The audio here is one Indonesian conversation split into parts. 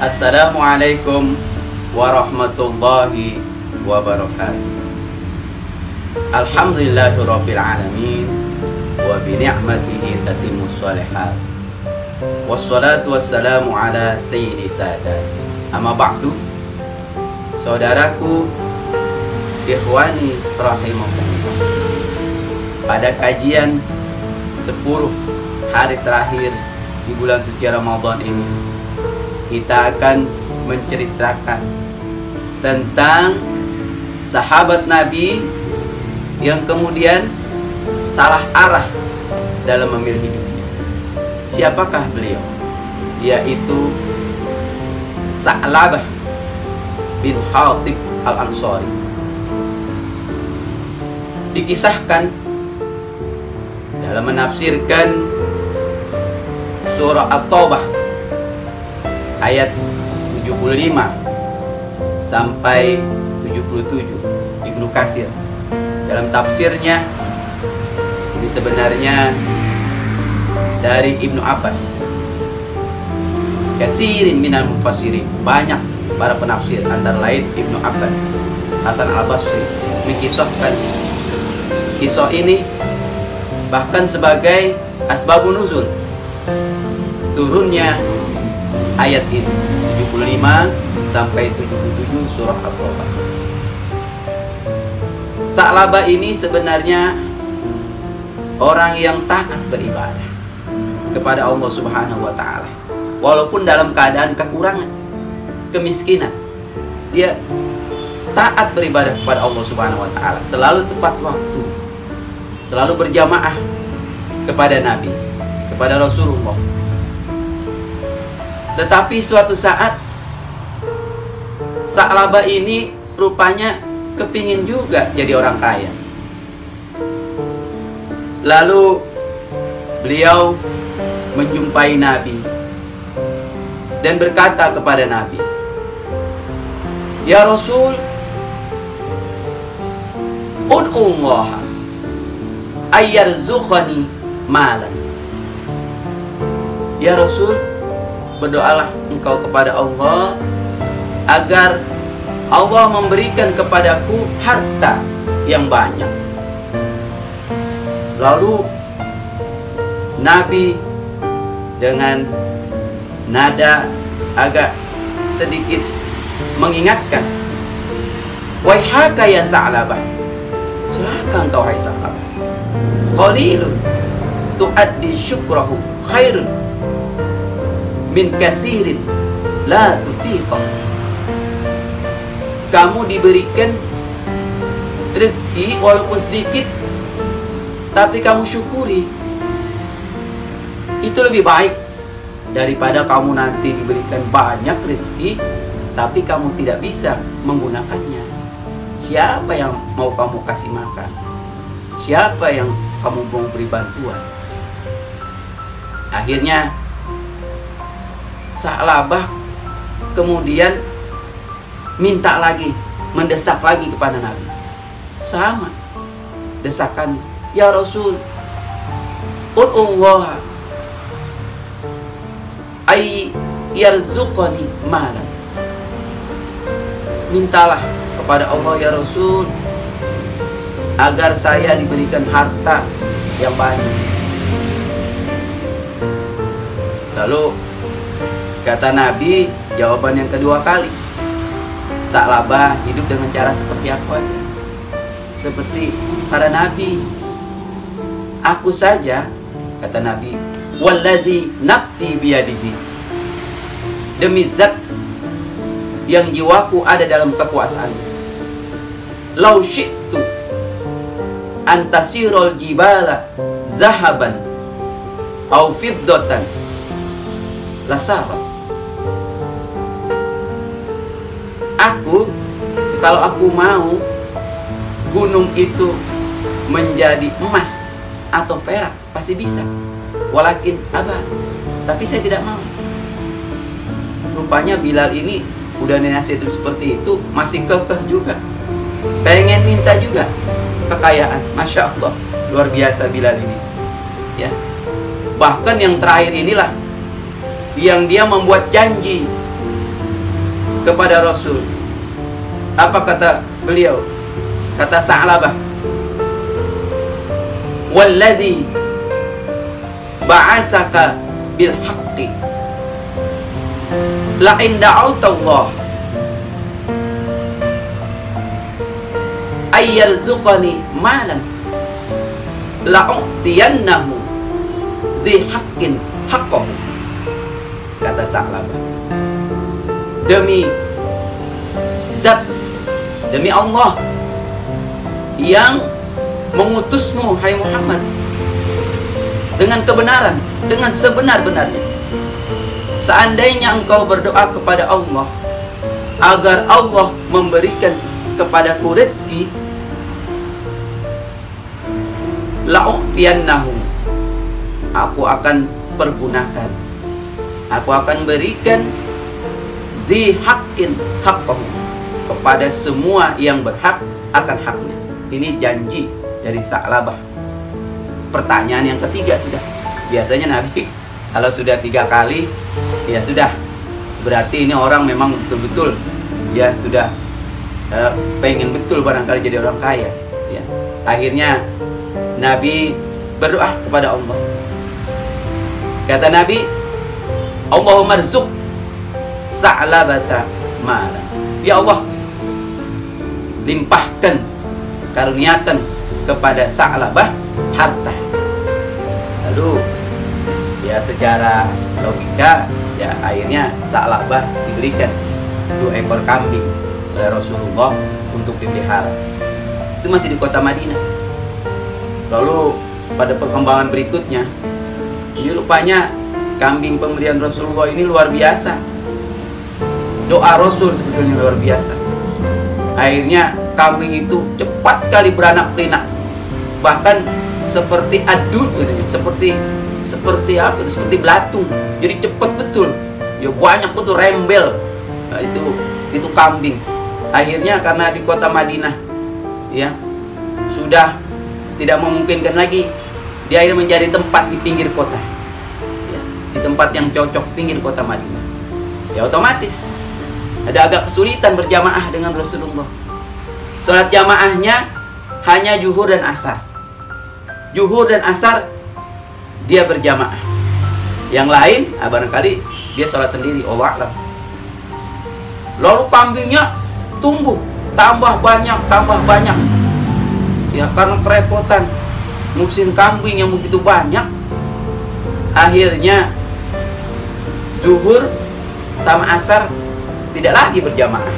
Assalamualaikum warahmatullahi wabarakatuh. Alhamdulillahirabbil alamin wa bi ni'matihi tatimmus shalihat. Wassalatu wassalamu ala sayyidi sadat. Amma ba'du. Saudaraku, ikhwani rahimakumullah. Pada kajian 10 hari terakhir di bulan suci Ramadan ini, kita akan menceritakan tentang sahabat Nabi yang kemudian salah arah dalam memilih hidupnya. Siapakah beliau? Yaitu Sa'labah bin Hatib al-Ansari. Dikisahkan dalam menafsirkan surah At-Taubah ayat 75 sampai 77, Ibnu Katsir dalam tafsirnya ini sebenarnya dari Ibnu Abbas. Katsirin minal mufassirin, banyak para penafsir antara lain Ibnu Abbas, Hasan al-Basri mengkisahkan kisah ini bahkan sebagai asbabun nuzul turunnya ayat ini 75 sampai 77 surah At-Taubah. Sa'labah ini sebenarnya orang yang taat beribadah kepada Allah Subhanahu wa taala. Walaupun dalam keadaan kekurangan, kemiskinan, dia taat beribadah kepada Allah Subhanahu wa taala, selalu tepat waktu, selalu berjamaah kepada Nabi, kepada Rasulullah. Tetapi suatu saat Sa'labah ini rupanya kepingin juga jadi orang kaya. Lalu beliau menjumpai Nabi dan berkata kepada Nabi, "Ya Rasul, ud'ullaha ayyarzuqani malan." Ya Rasul, berdoalah engkau kepada Allah agar Allah memberikan kepadaku harta yang banyak. Lalu Nabi dengan nada agak sedikit mengingatkan, "Waihaka ya Sa'labah, celaka engkau hai Sa'labah, qalilun tuaddi syukrahu khairun min kasirin la tutiqah." Kamu diberikan rezeki walaupun sedikit, tapi kamu syukuri, itu lebih baik daripada kamu nanti diberikan banyak rezeki tapi kamu tidak bisa menggunakannya. Siapa yang mau kamu kasih makan? Siapa yang kamu mau beri bantuan? Akhirnya Sa'labah kemudian minta lagi, mendesak lagi kepada Nabi. Sama desakan, "Ya Rasul, ud'ullaha ay yarzuqani malan." Mintalah kepada Allah ya Rasul agar saya diberikan harta yang banyak. Lalu kata Nabi jawaban yang kedua kali, "Sa'labah hidup dengan cara seperti aku aja, seperti para nabi. Aku saja," kata Nabi, "walladzi nafsi biyadihi, demi zat yang jiwaku ada dalam kekuasaannya, lau syi'tu antasirul jibala zahaban au fiddatan lasarat." Kalau aku mau gunung itu menjadi emas atau perak, pasti bisa. Walakin abah, tapi saya tidak mau. Rupanya Bilal ini udah dinasihatin seperti itu, masih kekeh juga, pengen minta juga kekayaan. Masya Allah, luar biasa Bilal ini, ya. Bahkan yang terakhir inilah yang dia membuat janji kepada Rasul. Apa kata beliau? Kata Sa'labah, "Wallazi ba'asaka bil haqqi la in da'autallah ay yarzuqani malan la u'tiyannahu dhi haqqin haqqahu." Kata Sa'labah, demi zat, demi Allah yang mengutusmu, hai Muhammad, dengan kebenaran, dengan sebenar-benarnya. Seandainya engkau berdoa kepada Allah agar Allah memberikan kepadaku rezeki, la'u'tiyannahu, aku akan pergunakan, aku akan berikan dzi haqqin haqqahu, kepada semua yang berhak akan haknya. Ini janji dari Sa'labah. Pertanyaan yang ketiga sudah. Biasanya Nabi kalau sudah 3 kali, ya sudah, berarti ini orang memang betul-betul ya sudah pengen betul barangkali jadi orang kaya. Ya. Akhirnya Nabi berdoa kepada Allah. Kata Nabi, Allahumma rzuq Sa'labata malan. Ya Allah, limpahkan, karuniakan kepada Sa'labah harta. Lalu ya secara logika ya akhirnya Sa'labah diberikan 2 ekor kambing oleh Rasulullah untuk dipelihara. Itu masih di kota Madinah. Lalu pada perkembangan berikutnya, ini rupanya kambing pemberian Rasulullah ini luar biasa. Doa Rasul sebetulnya luar biasa. Akhirnya kambing itu cepat sekali beranak pinak, bahkan seperti adut gitu, seperti apa? Seperti belatung. Jadi cepat betul. Ya banyak betul, rembel. Nah, itu kambing. Akhirnya karena di kota Madinah ya sudah tidak memungkinkan lagi, dia akhirnya menjadi tempat di pinggir kota. Ya, di tempat yang cocok pinggir kota Madinah. Ya otomatis ada agak kesulitan berjamaah dengan Rasulullah. Salat jamaahnya hanya zuhur dan asar. Zuhur dan asar dia berjamaah. Yang lain, barangkali dia salat sendiri. Allah a'lam. Lalu kambingnya tumbuh, tambah banyak. Ya karena kerepotan ngurusin kambing yang begitu banyak, akhirnya zuhur sama asar tidak lagi berjamaah.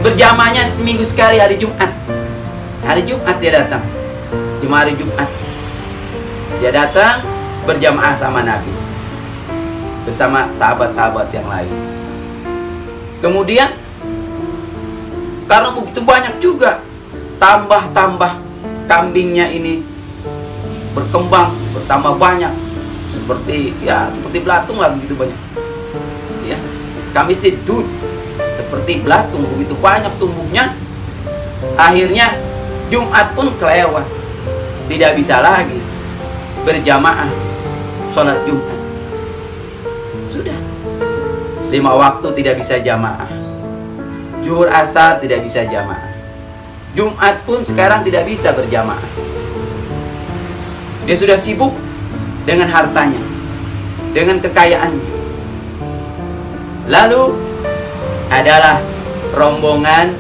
Berjamaahnya seminggu sekali hari Jumat. Hari Jumat dia datang. Cuma hari Jumat dia datang berjamaah sama Nabi bersama sahabat-sahabat yang lain. Kemudian karena begitu banyak juga, tambah kambingnya ini berkembang, bertambah banyak, seperti belatung lah, begitu banyak. Ya, kami tidur seperti belatung, begitu banyak tumbuhnya. Akhirnya Jumat pun kelewat, tidak bisa lagi berjamaah sholat Jumat. Sudah 5 waktu tidak bisa jamaah, zuhur asar tidak bisa jamaah, Jumat pun sekarang tidak bisa berjamaah. Dia sudah sibuk dengan hartanya, dengan kekayaannya. Lalu adalah rombongan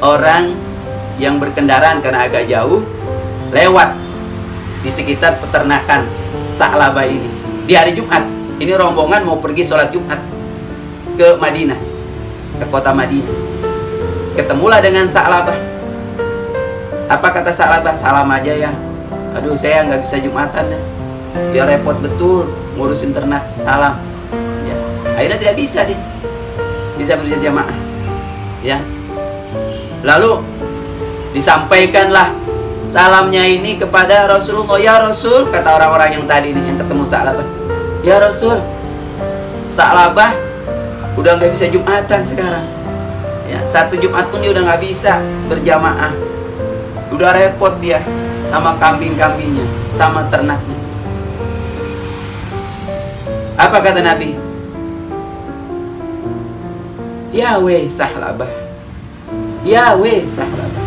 orang yang berkendaraan karena agak jauh, lewat di sekitar peternakan Sa'labah ini di hari Jumat. Ini rombongan mau pergi sholat Jumat ke Madinah, ke kota Madinah. Ketemulah dengan Sa'labah. Apa kata Sa'labah? Salam aja ya. Aduh, saya nggak bisa Jumatan deh. Ya repot betul ngurusin ternak. Salam. Ya. Akhirnya tidak bisa dia. Bisa berjamaah. Ya. Lalu disampaikanlah salamnya ini kepada Rasulullah. Ya Rasul, kata orang-orang yang tadi ini yang ketemu Sa'labah. Ya Rasul, Sa'labah udah nggak bisa Jumatan sekarang. Ya, 1 Jumat pun dia udah nggak bisa berjamaah. Udah repot dia sama kambing-kambingnya, sama ternaknya. Apa kata Nabi? Ya weh Sa'labah, ya weh Sa'labah,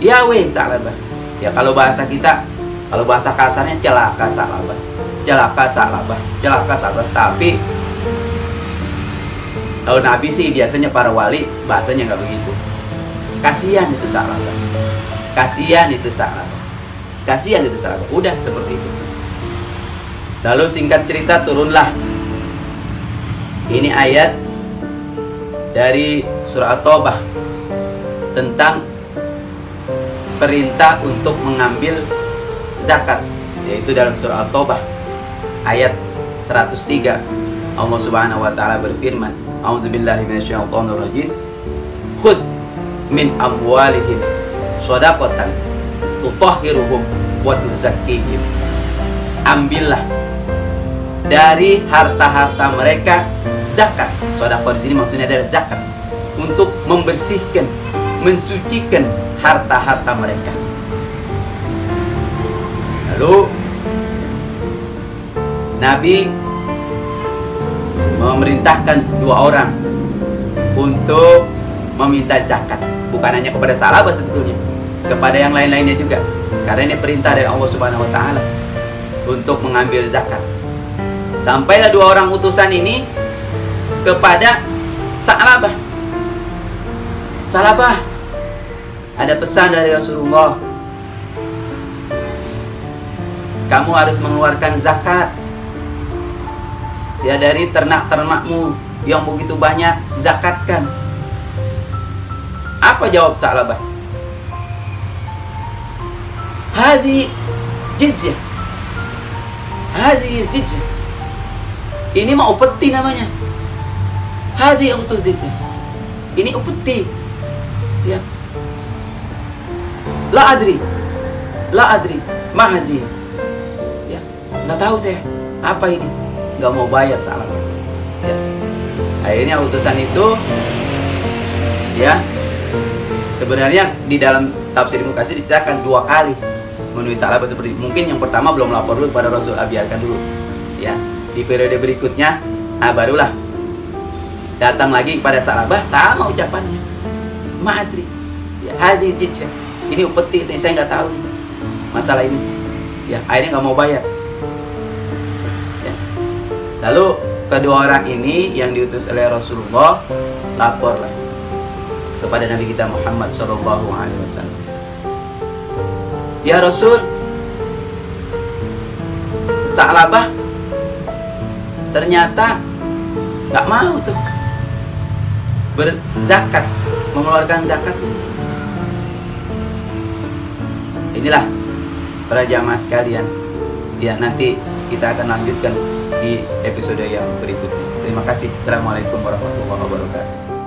ya weh Sa'labah. Ya kalau bahasa kita, kalau bahasa kasarnya celaka Sa'labah, celaka Sa'labah, celaka Sa'labah. Tapi kalau Nabi sih biasanya para wali bahasanya nggak begitu. Kasihan itu Sa'labah, kasihan itu Sa'labah, kasihan itu Sa'labah. Udah seperti itu. Lalu singkat cerita turunlah ini ayat dari surah At-Taubah tentang perintah untuk mengambil zakat, yaitu dalam surah At-Taubah ayat 103. Allah Subhanahu wa taala berfirman, A'udzubillahi minasyaitonirrajim. Khudz min amwalihim shadaqatan tutahhiruhum wa tuzakkihim. Ambillah dari harta-harta mereka zakat. Sedekah di sini maksudnya adalah zakat, untuk membersihkan, mensucikan harta-harta mereka. Lalu Nabi memerintahkan 2 orang untuk meminta zakat, bukan hanya kepada Sa'labah sebetulnya, kepada yang lain-lainnya juga, karena ini perintah dari Allah Subhanahu wa taala untuk mengambil zakat. Sampailah 2 orang utusan ini kepada Sa'labah. Sa'labah, ada pesan dari Rasulullah, kamu harus mengeluarkan zakat ya dari ternak-ternakmu yang begitu banyak, zakatkan. Apa jawab Sa'labah? Hadhi jizyah, hadhi jizyah. Ini mah upeti namanya. Hadhi utuzikah, ini upeti. Ya. La adri, ma haji. Ya, nggak tahu saya apa ini. Nggak mau bayar Sa'labah. Ya. Akhirnya utusan itu, ya, sebenarnya di dalam tafsir Ibnu Katsir diceritakan 2 kali menemui Sa'labah seperti itu. Mungkin yang pertama belum lapor dulu kepada Rasul, biarkan dulu. Ya, di periode berikutnya, barulah datang lagi kepada Sa'labah, sama ucapannya. Ma'adri, ya, hadhi jijah. Ini upeti, saya nggak tahu masalah ini. Ya, akhirnya nggak mau bayar. Ya. Lalu kedua orang ini yang diutus oleh Rasulullah laporlah kepada Nabi kita Muhammad SAW. Ya Rasul, Sa'labah ternyata nggak mau tuh berzakat, mengeluarkan zakat. Inilah para jamaah sekalian, ya, nanti kita akan lanjutkan di episode yang berikutnya. Terima kasih. Assalamualaikum warahmatullahi wabarakatuh.